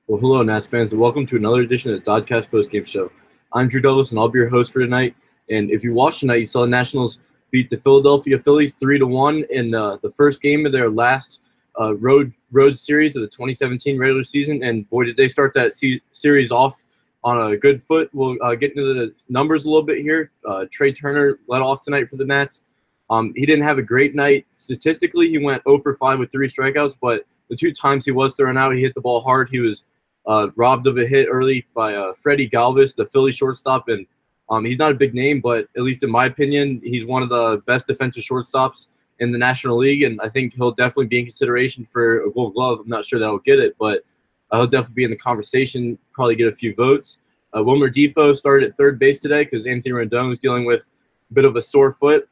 Well, hello, Nats fans, and welcome to another edition of the DoDCast Postgame Show. I'm Drew Douglas, and I'll be your host for tonight. And if you watched tonight, you saw the Nationals beat the Philadelphia Phillies 3-1 in the first game of their last road series of the 2017 regular season. And boy, did they start that series off on a good foot. We'll get into the numbers a little bit here. Trey Turner led off tonight for the Nats. He didn't have a great night statistically. He went 0 for 5 with 3 strikeouts, but the 2 times he was thrown out, he hit the ball hard. He was robbed of a hit early by Freddie Galvis, the Philly shortstop, and he's not a big name, but at least in my opinion, he's one of the best defensive shortstops in the National League, and I think he'll definitely be in consideration for a Gold Glove. I'm not sure that he'll get it, but he'll definitely be in the conversation, probably get a few votes. Wilmer Depot started at third base today because Anthony Rendon was dealing with a bit of a sore foot.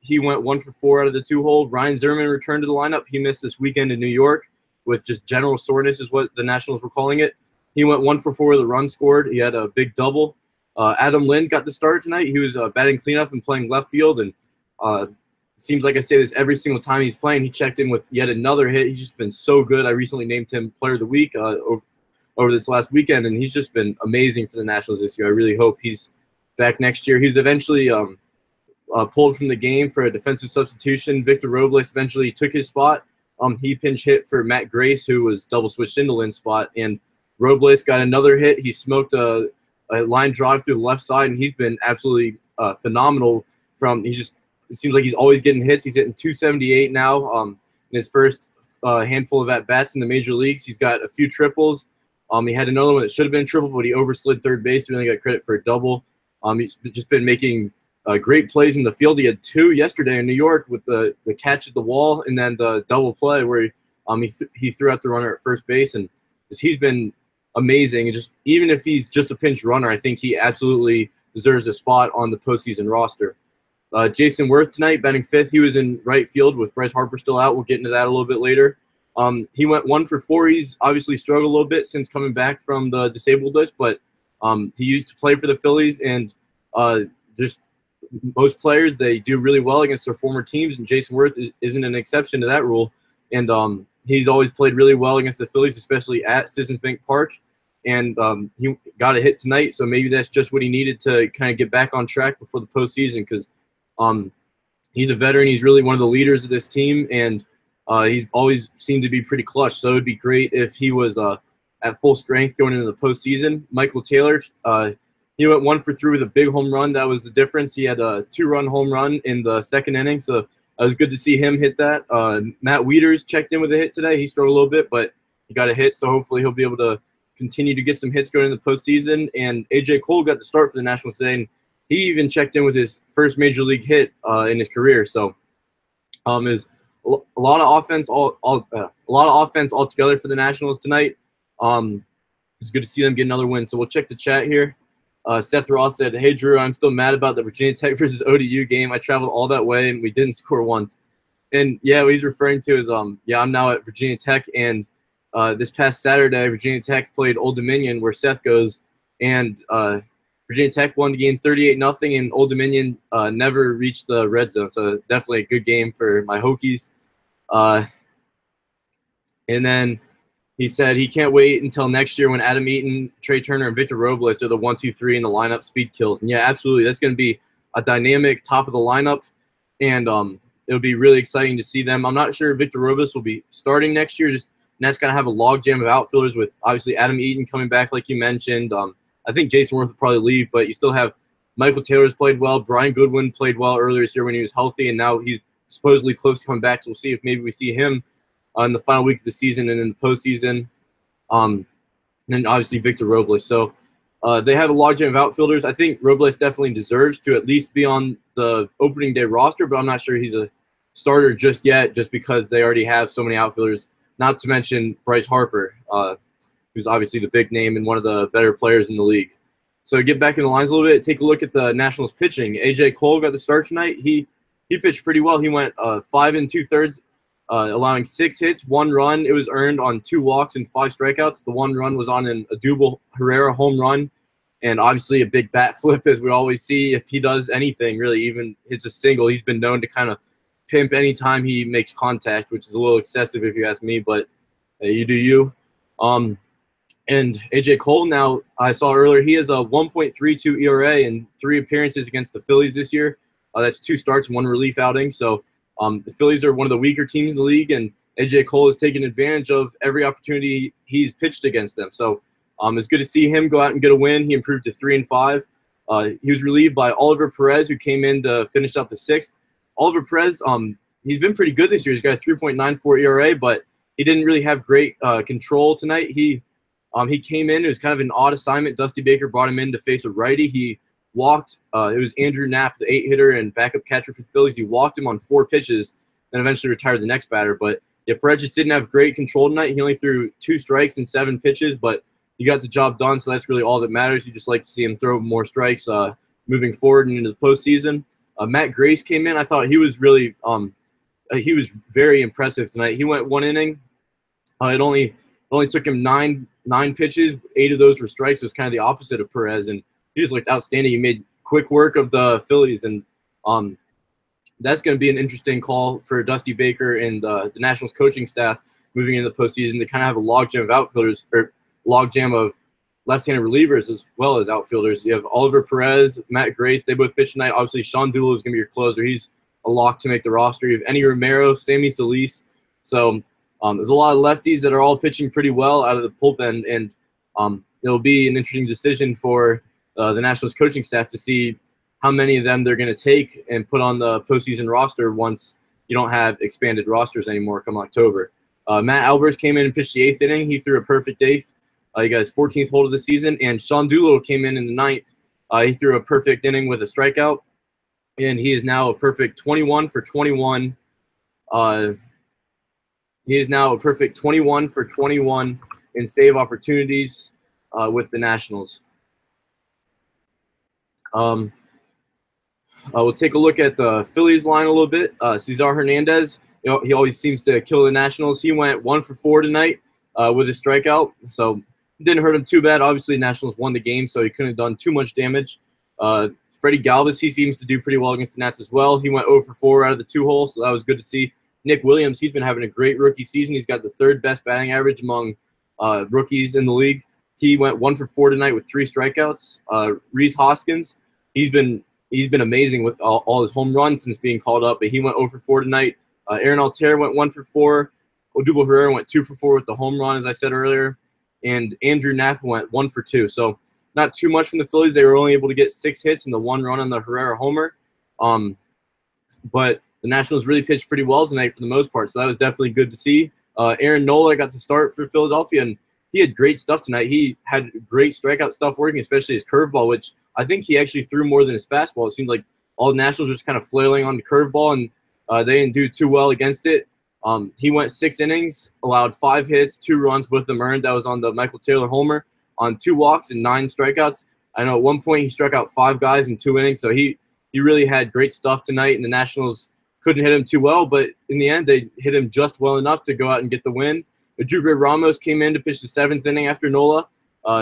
He went 1 for 4 out of the 2-hole. Ryan Zimmerman returned to the lineup. He missed this weekend in New York with just general soreness is what the Nationals were calling it. He went 1 for 4 with a run scored. He had a big double. Adam Lind got the start tonight. He was batting cleanup and playing left field, and seems like I say this every single time he's playing. He checked in with yet another hit. He's just been so good. I recently named him Player of the Week over this last weekend, and he's just been amazing for the Nationals this year. I really hope he's back next year. He's eventually pulled from the game for a defensive substitution. Victor Robles eventually took his spot. He pinch hit for Matt Grace, who was double switched into Lynn's spot, and Robles got another hit. He smoked a line drive through the left side, and he's been absolutely phenomenal. It seems like he's always getting hits. He's hitting 278 now in his first handful of at bats in the major leagues. He's got a few triples. He had another one that should have been a triple, but he overslid third base. He only got credit for a double. He's just been making great plays in the field. He had 2 yesterday in New York with the catch at the wall and then the double play where he threw out the runner at first base, and he's been amazing. And just even if he's just a pinch runner, I think he absolutely deserves a spot on the postseason roster. Jason Worth tonight batting 5th. He was in right field with Bryce Harper still out. We'll get into that a little bit later. He went 1 for 4. He's obviously struggled a little bit since coming back from the disabled list, but he used to play for the Phillies, and just most players, they do really well against their former teams, and Jason Worth isn't an exception to that rule. And he's always played really well against the Phillies, especially at Citizens Bank Park. And he got a hit tonight, so maybe that's just what he needed to kind of get back on track before the postseason, because he's a veteran. He's really one of the leaders of this team, and he's always seemed to be pretty clutch. So it would be great if he was at full strength going into the postseason. Michael Taylor, he went 1 for 3 with a big home run. That was the difference. He had a 2-run home run in the second inning, so it was good to see him hit that. Matt Wieters checked in with a hit today. He struggled a little bit, but he got a hit, so hopefully he'll be able to continue to get some hits going in the postseason. And A.J. Cole got the start for the Nationals today, and he even checked in with his first major league hit in his career. So is a lot of offense altogether for the Nationals tonight. It's good to see them get another win. So we'll check the chat here. Seth Ross said, "Hey, Drew, I'm still mad about the Virginia Tech versus ODU game. I traveled all that way, and we didn't score once." And, yeah, what he's referring to is, I'm now at Virginia Tech, and this past Saturday, Virginia Tech played Old Dominion, where Seth goes, and Virginia Tech won the game 38-0, and Old Dominion never reached the red zone. So definitely a good game for my Hokies. And then he said he can't wait until next year when Adam Eaton, Trey Turner, and Victor Robles are the 1, 2, 3 in the lineup speed kills. And, yeah, absolutely. That's going to be a dynamic top of the lineup, and it'll be really exciting to see them. I'm not sure if Victor Robles will be starting next year. Just Nats going to have a logjam of outfielders with, obviously, Adam Eaton coming back like you mentioned. I think Jason Worth will probably leave, but you still have Michael Taylor's played well. Brian Goodwin played well earlier this year when he was healthy, and now he's supposedly close to coming back. So we'll see if maybe we see him in the final week of the season and in the postseason. And then obviously Victor Robles. So they have a logjam of outfielders. I think Robles definitely deserves to at least be on the opening day roster, but I'm not sure he's a starter just yet, just because they already have so many outfielders, not to mention Bryce Harper, who's obviously the big name and one of the better players in the league. So get back in the lines a little bit, take a look at the Nationals pitching. A.J. Cole got the start tonight. He pitched pretty well. He went 5 2/3, allowing 6 hits, 1 run. It was earned on 2 walks and 5 strikeouts. The 1 run was on a Adubel Herrera home run, and obviously a big bat flip, as we always see. If he does anything, really, even hits a single, he's been known to kind of pimp anytime he makes contact, which is a little excessive if you ask me, but you do you. And AJ Cole, now I saw earlier, he has a 1.32 ERA in 3 appearances against the Phillies this year. That's 2 starts, 1 relief outing. So the Phillies are one of the weaker teams in the league, and AJ Cole has taken advantage of every opportunity he's pitched against them. So it's good to see him go out and get a win. He improved to 3-5. He was relieved by Oliver Perez, who came in to finish out the 6th. Oliver Perez, he's been pretty good this year. He's got a 3.94 ERA, but he didn't really have great control tonight. He came in. It was kind of an odd assignment. Dusty Baker brought him in to face a righty. He walked. It was Andrew Knapp, the 8-hitter and backup catcher for the Phillies. He walked him on 4 pitches, then eventually retired the next batter. But yeah, Perez just didn't have great control tonight. He only threw 2 strikes and 7 pitches, but he got the job done, so that's really all that matters. You just like to see him throw more strikes moving forward and into the postseason. Matt Grace came in. I thought he was really he was very impressive tonight. He went 1 inning. It only took him nine pitches. 8 of those were strikes. It was kind of the opposite of Perez, and he just looked outstanding. He made quick work of the Phillies, and that's going to be an interesting call for Dusty Baker and the Nationals coaching staff moving into the postseason. They kind of have a logjam of outfielders, or logjam of left-handed relievers as well as outfielders. You have Oliver Perez, Matt Grace. They both pitch tonight. Obviously, Sean Doolittle is going to be your closer. He's a lock to make the roster. You have Enny Romero, Sammy Solis. So there's a lot of lefties that are all pitching pretty well out of the bullpen, and it'll be an interesting decision for the Nationals coaching staff to see how many of them they're going to take and put on the postseason roster once you don't have expanded rosters anymore come October. Matt Albers came in and pitched the 8th inning. He threw a perfect 8th. He got his 14th hold of the season, and Sean Doolittle came in the 9th. He threw a perfect inning with a strikeout, and he is now a perfect 21 for 21. He is now a perfect 21 for 21 in save opportunities with the Nationals. We'll take a look at the Phillies line a little bit. Cesar Hernandez, he always seems to kill the Nationals. He went 1 for 4 tonight with a strikeout, so it didn't hurt him too bad. Obviously, the Nationals won the game, so he couldn't have done too much damage. Freddie Galvis, he seems to do pretty well against the Nats as well. He went 0 for 4 out of the 2-hole, so that was good to see. Nick Williams, he's been having a great rookie season. He's got the 3rd best batting average among rookies in the league. He went 1 for 4 tonight with 3 strikeouts. Rhys Hoskins, he's been amazing with all his home runs since being called up, but he went 0 for 4 tonight. Aaron Altair went 1 for 4. Odubel Herrera went 2 for 4 with the home run, as I said earlier. And Andrew Knapp went 1 for 2. So not too much from the Phillies. They were only able to get 6 hits and the 1 run on the Herrera homer. But the Nationals really pitched pretty well tonight for the most part, so that was definitely good to see. Aaron Nola got to start for Philadelphia, and he had great stuff tonight. He had great strikeout stuff working, especially his curveball, which I think he actually threw more than his fastball. It seemed like all the Nationals were just kind of flailing on the curveball, and they didn't do too well against it. He went 6 innings, allowed 5 hits, 2 runs, both of them earned. That was on the Michael Taylor homer, on 2 walks and 9 strikeouts. I know at one point he struck out 5 guys in 2 innings, so he really had great stuff tonight, and the Nationals couldn't hit him too well, but in the end, they hit him just well enough to go out and get the win. Adrubre Ramos came in to pitch the 7th inning after Nola.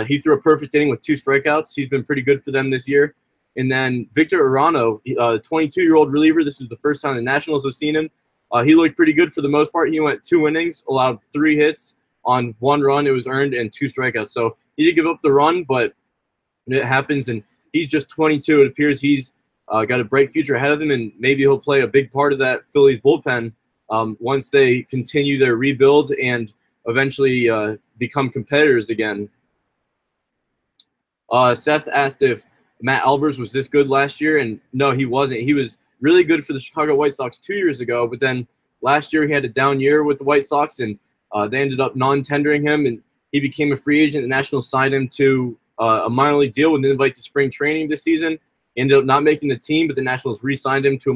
He threw a perfect inning with 2 strikeouts. He's been pretty good for them this year. And then Victor Arano, the 22-year-old reliever, this is the first time the Nationals have seen him. He looked pretty good for the most part. He went 2 innings, allowed 3 hits on 1 run. It was earned, and 2 strikeouts. So he did give up the run, but it happens, and he's just 22. It appears he's got a bright future ahead of him, and maybe he'll play a big part of that Phillies bullpen once they continue their rebuild and eventually become competitors again. Seth asked if Matt Albers was this good last year, and no, he wasn't. He was really good for the Chicago White Sox 2 years ago, but then last year he had a down year with the White Sox, and they ended up non-tendering him, and he became a free agent. The Nationals signed him to a minor league deal with an invite to spring training this season. He ended up not making the team, but the Nationals re-signed him to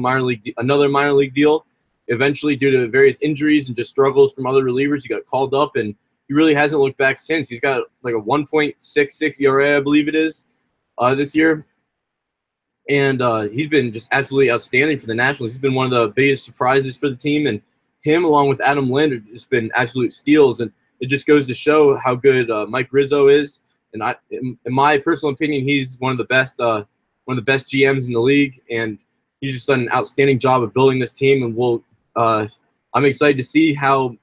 another minor league deal. Eventually, due to various injuries and just struggles from other relievers, he got called up, and he really hasn't looked back since. He's got like a 1.66 ERA, I believe it is, this year. And he's been just absolutely outstanding for the Nationals. He's been one of the biggest surprises for the team, and him along with Adam Lind have just been absolute steals. And it just goes to show how good Mike Rizzo is. And in my personal opinion, he's one of the best GMs in the league, and he's just done an outstanding job of building this team. And I'm excited to see how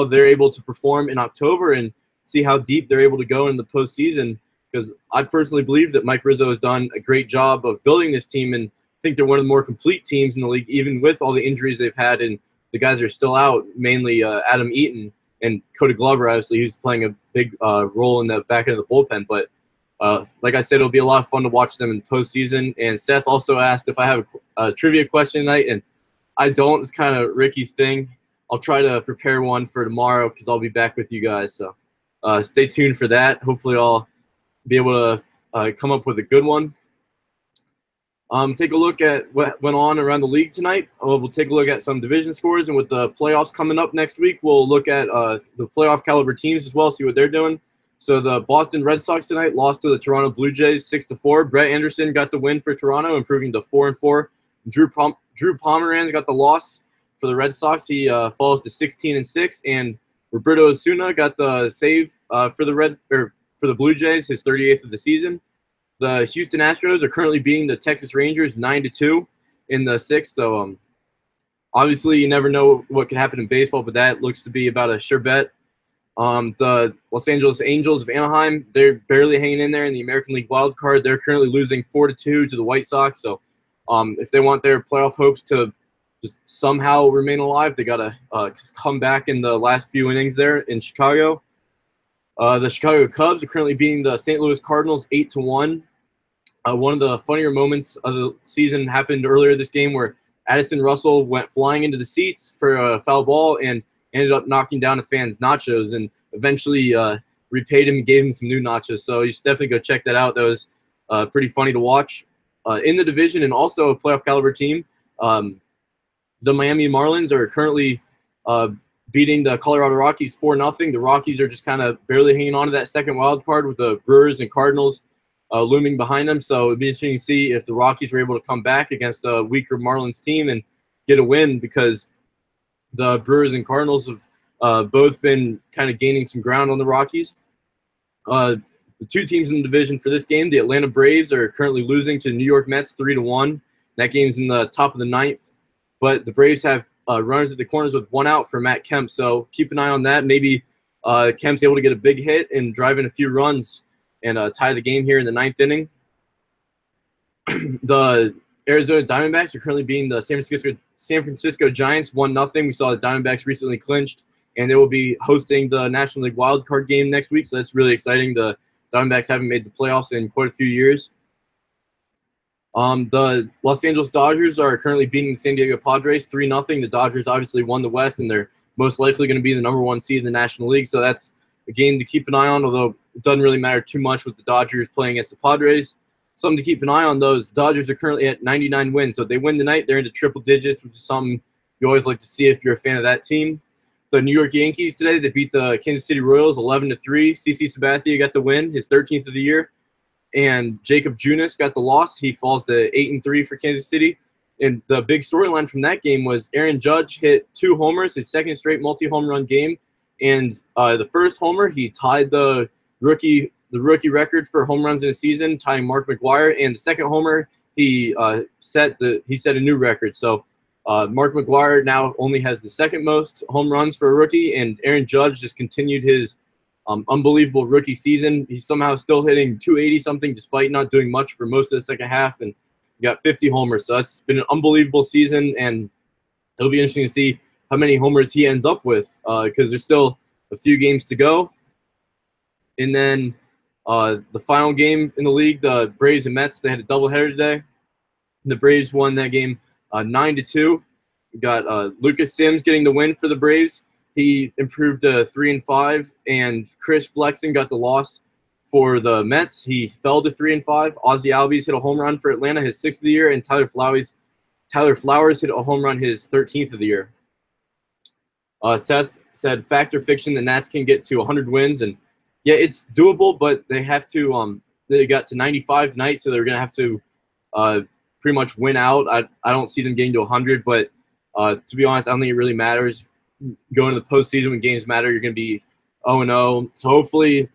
they're able to perform in October, and see how deep they're able to go in the postseason, because I personally believe that Mike Rizzo has done a great job of building this team, and I think they're one of the more complete teams in the league, even with all the injuries they've had and the guys are still out, mainly Adam Eaton and Cody Glover, obviously, who's playing a big role in the back end of the bullpen. But like I said, it'll be a lot of fun to watch them in the postseason. And Seth also asked if I have a trivia question tonight, and I don't. It's kind of Ricky's thing. I'll try to prepare one for tomorrow because I'll be back with you guys. So stay tuned for that. Hopefully I'll be able to come up with a good one. Take a look at what went on around the league tonight. We'll take a look at some division scores, and with the playoffs coming up next week, we'll look at the playoff caliber teams as well, see what they're doing. So the Boston Red Sox tonight lost to the Toronto Blue Jays 6-4. Brett Anderson got the win for Toronto, improving to 4-4. Drew Pomeranz got the loss for the Red Sox. He falls to 16-6, and Roberto Osuna got the save for the Blue Jays, his 38th of the season. The Houston Astros are currently beating the Texas Rangers 9-2 in the sixth. So obviously you never know what could happen in baseball, but that looks to be about a sure bet. The Los Angeles Angels of Anaheim, they're barely hanging in there in the American League wild card. They're currently losing 4-2 to the White Sox. So if they want their playoff hopes to just somehow remain alive, they got to come back in the last few innings there in Chicago. The Chicago Cubs are currently beating the St. Louis Cardinals 8-1. One of the funnier moments of the season happened earlier this game where Addison Russell went flying into the seats for a foul ball and ended up knocking down a fan's nachos, and eventually repaid him and gave him some new nachos. So you should definitely go check that out. That was pretty funny to watch. In the division and also a playoff caliber team, the Miami Marlins are currently beating the Colorado Rockies 4-0. The Rockies are just kind of barely hanging on to that second wild card with the Brewers and Cardinals looming behind them. So it'd be interesting to see if the Rockies are able to come back against a weaker Marlins team and get a win, because the Brewers and Cardinals have both been kind of gaining some ground on the Rockies. The two teams in the division for this game, the Atlanta Braves are currently losing to New York Mets 3-1. That game's in the top of the ninth, but the Braves have runners at the corners with one out for Matt Kemp. So keep an eye on that. Maybe Kemp's able to get a big hit and drive in a few runs and tie the game here in the ninth inning. The Arizona Diamondbacks are currently beating the San Francisco Giants 1-0. We saw the Diamondbacks recently clinched, and they will be hosting the National League Wild Card game next week. So that's really exciting. The Diamondbacks haven't made the playoffs in quite a few years. The Los Angeles Dodgers are currently beating the San Diego Padres 3-0. The Dodgers obviously won the West, and they're most likely going to be the #1 seed in the National League. So that's a game to keep an eye on, although it doesn't really matter too much with the Dodgers playing against the Padres. Something to keep an eye on, though, is the Dodgers are currently at 99 wins. So if they win tonight, they're into triple digits, which is something you always like to see if you're a fan of that team. The New York Yankees today, they beat the Kansas City Royals 11-3. CC Sabathia got the win, his 13th of the year. And Jacob Junis got the loss. He falls to 8-3 for Kansas City. And the big storyline from that game was Aaron Judge hit 2 homers, his second straight multi-home run game. And the first homer, he tied the rookie record for home runs in a season, tying Mark McGwire. And the second homer, he set a new record. So Mark McGwire now only has the second most home runs for a rookie, and Aaron Judge just continued his unbelievable rookie season. He's somehow still hitting 280-something despite not doing much for most of the second half, and he got 50 homers. So that's been an unbelievable season, and it'll be interesting to see how many homers he ends up with, because there's still a few games to go. And then the final game in the league, the Braves and Mets, they had a doubleheader today. The Braves won that game 9-2. We got Lucas Sims getting the win for the Braves. He improved to 3-5, and Chris Flexen got the loss for the Mets. He fell to 3-5. Ozzie Albies hit a home run for Atlanta, his 6th of the year, and Tyler Flowers hit a home run, his 13th of the year. Seth said, fact or fiction, the Nats can get to 100 wins, and yeah, it's doable, but they have to. They got to 95 tonight, so they're gonna have to pretty much win out. I don't see them getting to 100, but to be honest, I don't think it really matters. Going to the postseason when games matter, you're going to be 0-0. So hopefully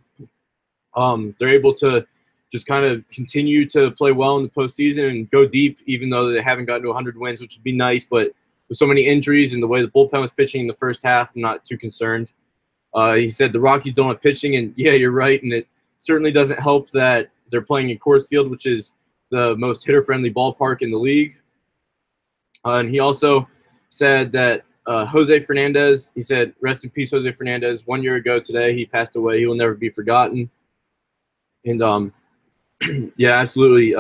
they're able to just kind of continue to play well in the postseason and go deep, even though they haven't gotten to 100 wins, which would be nice. But with so many injuries and the way the bullpen was pitching in the first half, I'm not too concerned. He said the Rockies don't have pitching, and yeah, you're right, and it certainly doesn't help that they're playing in Coors Field, which is the most hitter-friendly ballpark in the league. And he also said that Jose Fernandez, he said, rest in peace, Jose Fernandez. 1 year ago today, he passed away. He will never be forgotten. And, yeah, absolutely.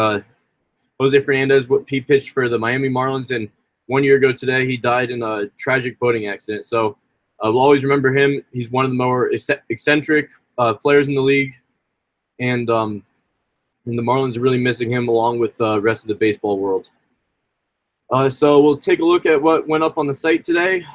Jose Fernandez, he pitched for the Miami Marlins, and 1 year ago today, he died in a tragic boating accident. So we'll always remember him. He's one of the more eccentric players in the league, and the Marlins are really missing him along with the rest of the baseball world. So we'll take a look at what went up on the site today.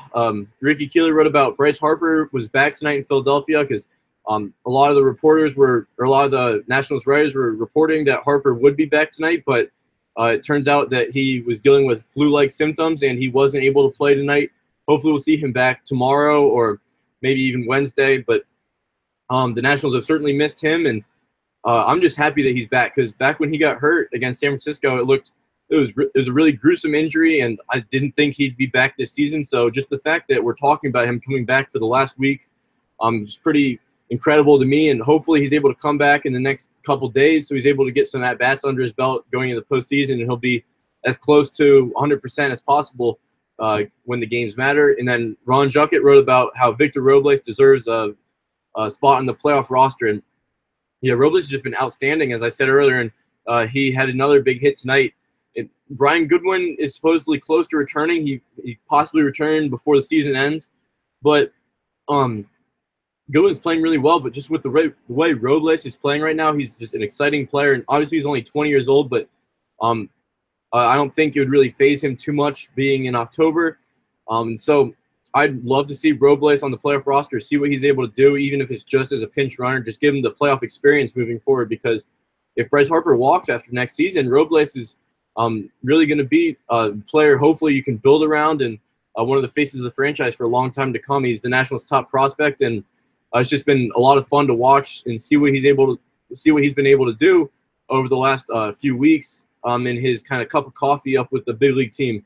Ricky Keeler wrote about Bryce Harper was back tonight in Philadelphia because a lot of the reporters were, or a lot of the Nationals writers were reporting that Harper would be back tonight, but it turns out that he was dealing with flu-like symptoms and he wasn't able to play tonight. Hopefully we'll see him back tomorrow or maybe even Wednesday, but the Nationals have certainly missed him, and I'm just happy that he's back because back when he got hurt against San Francisco, it was a really gruesome injury, and I didn't think he'd be back this season. So just the fact that we're talking about him coming back for the last week is pretty incredible to me, and hopefully he's able to come back in the next couple days so he's able to get some at-bats under his belt going into the postseason, and he'll be as close to 100% as possible when the games matter. And then Ron Juckett wrote about how Victor Robles deserves a spot on the playoff roster, and yeah, Robles has just been outstanding, as I said earlier, and he had another big hit tonight. Brian Goodwin is supposedly close to returning. He possibly returned before the season ends, but Goodwin's playing really well. But just with the way Robles is playing right now, he's just an exciting player. And obviously, he's only 20 years old, but I don't think it would really faze him too much being in October. So I'd love to see Robles on the playoff roster, see what he's able to do, even if it's just as a pinch runner. Just give him the playoff experience moving forward. Because if Bryce Harper walks after next season, Robles is really going to be a player hopefully you can build around, and one of the faces of the franchise for a long time to come. He's the Nationals' top prospect, and it's just been a lot of fun to watch and see what he's been able to do over the last few weeks in his kind of cup of coffee up with the big league team.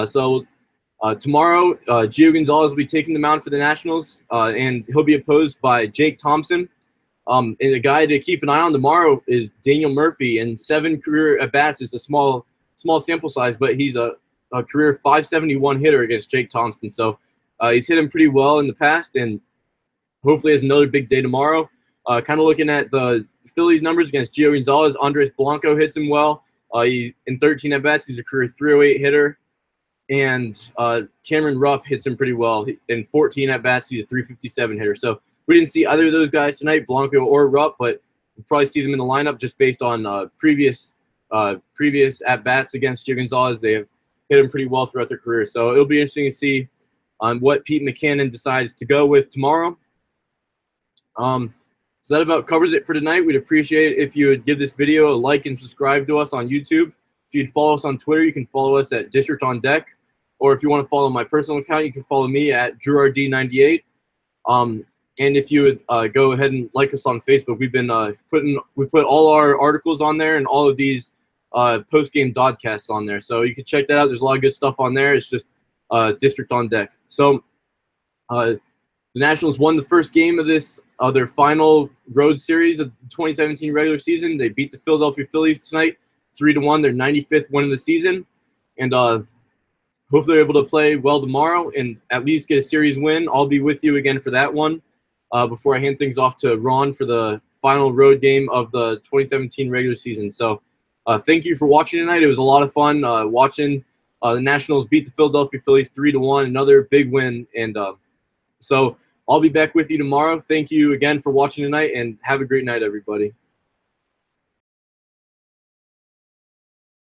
So tomorrow, Gio Gonzalez will be taking the mound for the Nationals, and he'll be opposed by Jake Thompson. And a guy to keep an eye on tomorrow is Daniel Murphy, and 7 career at-bats is a small sample size, but he's a career .571 hitter against Jake Thompson. So he's hit him pretty well in the past, and hopefully has another big day tomorrow. Kind of looking at the Phillies numbers against Gio Gonzalez, Andres Blanco hits him well. In 13 at-bats, he's a career .308 hitter. And Cameron Rupp hits him pretty well. In 14 at-bats, he's a .357 hitter. So we didn't see either of those guys tonight, Blanco or Rupp, but we'll probably see them in the lineup just based on previous at-bats against Gio Gonzalez. They have hit him pretty well throughout their career. So it'll be interesting to see what Pete Mackanin decides to go with tomorrow. So that about covers it for tonight. We'd appreciate it if you would give this video a like and subscribe to us on YouTube. If you'd follow us on Twitter, you can follow us at District on Deck. Or if you want to follow my personal account, you can follow me at DrewRD98. And if you would go ahead and like us on Facebook, we've been we put all our articles on there and all of these post-game DoDCasts on there. So you can check that out. There's a lot of good stuff on there. It's just District on Deck. So the Nationals won the first game of their final road series of the 2017 regular season. They beat the Philadelphia Phillies tonight, 3-1. Their 95th win of the season, and hopefully they're able to play well tomorrow and at least get a series win. I'll be with you again for that one. Before I hand things off to Ron for the final road game of the 2017 regular season. So thank you for watching tonight. It was a lot of fun watching the Nationals beat the Philadelphia Phillies 3-1, another big win. And so I'll be back with you tomorrow. Thank you again for watching tonight, and have a great night, everybody.